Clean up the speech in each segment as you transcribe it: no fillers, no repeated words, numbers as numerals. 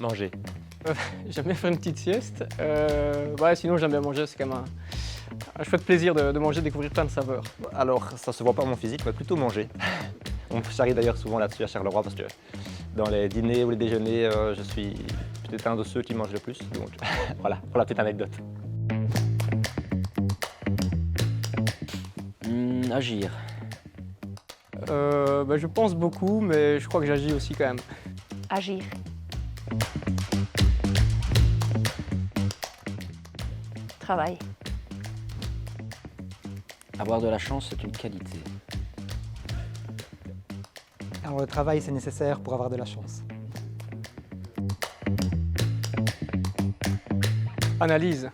Manger. J'aime bien faire une petite sieste. Ouais, sinon j'aime bien manger, c'est quand même un chouette plaisir de manger, de découvrir plein de saveurs. Alors, ça se voit pas à mon physique, mais plutôt manger. On charrie d'ailleurs souvent là-dessus à Charleroi parce que dans les dîners ou les déjeuners, je suis peut-être un de ceux qui mangent le plus. Donc voilà, pour la petite anecdote. Agir. Je pense beaucoup, mais je crois que j'agis aussi quand même. Agir. Travail. Avoir de la chance, c'est une qualité. Alors le travail, c'est nécessaire pour avoir de la chance. Analyse.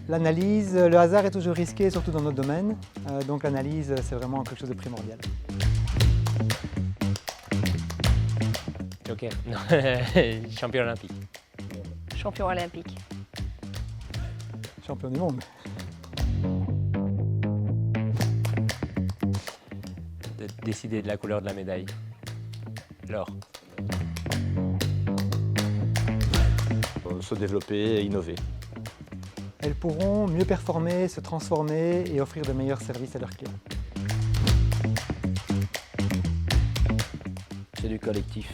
L'analyse, le hasard est toujours risqué, surtout dans notre domaine. Donc l'analyse, c'est vraiment quelque chose de primordial. Joker. Non. Champion olympique. Champion olympique. Champion du monde. De décider de la couleur de la médaille. L'or. Se développer et innover. Elles pourront mieux performer, se transformer et offrir de meilleurs services à leurs clients. C'est du collectif.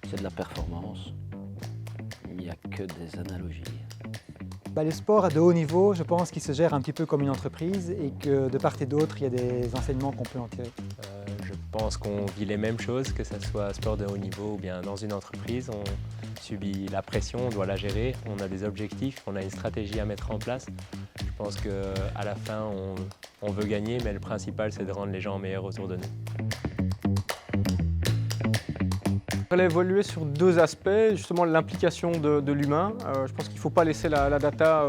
C'est de la performance. Il n'y a que des analogies. Le sport de haut niveau, je pense qu'il se gère un petit peu comme une entreprise et que de part et d'autre, il y a des enseignements qu'on peut en tirer. Je pense qu'on vit les mêmes choses, que ce soit sport de haut niveau ou bien dans une entreprise. On subit la pression, on doit la gérer, on a des objectifs, on a une stratégie à mettre en place. Je pense qu'à la fin, on veut gagner, mais le principal, c'est de rendre les gens meilleurs autour de nous. Elle a évolué sur deux aspects, justement l'implication de l'humain. Je pense qu'il ne faut pas laisser la data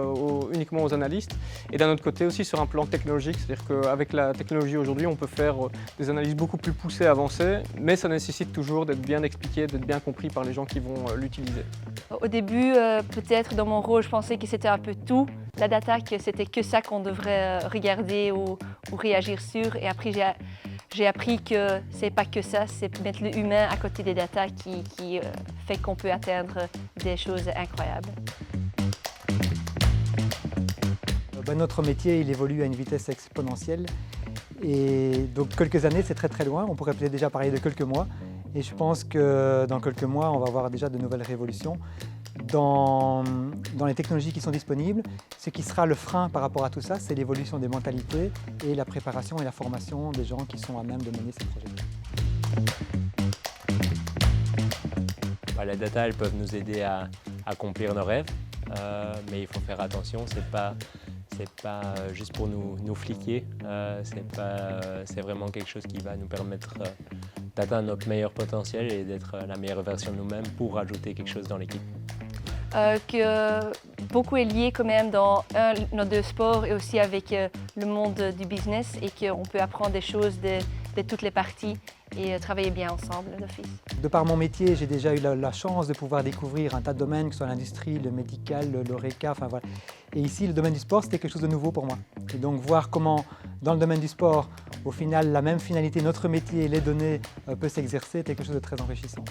uniquement aux analystes. Et d'un autre côté aussi sur un plan technologique, c'est-à-dire qu'avec la technologie aujourd'hui, on peut faire des analyses beaucoup plus poussées, avancées, mais ça nécessite toujours d'être bien expliqué, d'être bien compris par les gens qui vont l'utiliser. Au début, peut-être dans mon rôle, je pensais que c'était un peu tout, la data, que c'était que ça qu'on devrait regarder ou réagir sur. Et après, j'ai appris que c'est pas que ça, c'est mettre l'humain à côté des datas qui fait qu'on peut atteindre des choses incroyables. Notre métier, il évolue à une vitesse exponentielle. Et donc quelques années, c'est très très loin. On pourrait peut-être déjà parler de quelques mois. Et je pense que dans quelques mois, on va avoir déjà de nouvelles révolutions dans les technologies qui sont disponibles. Ce qui sera le frein par rapport à tout ça, c'est l'évolution des mentalités et la préparation et la formation des gens qui sont à même de mener ces projets. Les data, elles peuvent nous aider à accomplir nos rêves, mais il faut faire attention, c'est pas juste pour nous fliquer, c'est vraiment quelque chose qui va nous permettre d'atteindre notre meilleur potentiel et d'être la meilleure version de nous-mêmes pour ajouter quelque chose dans l'équipe. Que beaucoup est lié quand même dans nos deux sports et aussi avec le monde du business et qu'on peut apprendre des choses de toutes les parties et travailler bien ensemble d'office. De par mon métier, j'ai déjà eu la chance de pouvoir découvrir un tas de domaines, que ce soit l'industrie, le médical, l'ORECA, enfin voilà. Et ici, le domaine du sport, c'était quelque chose de nouveau pour moi. Et donc voir comment, dans le domaine du sport, au final, la même finalité, notre métier, les données, peut s'exercer, c'était quelque chose de très enrichissant.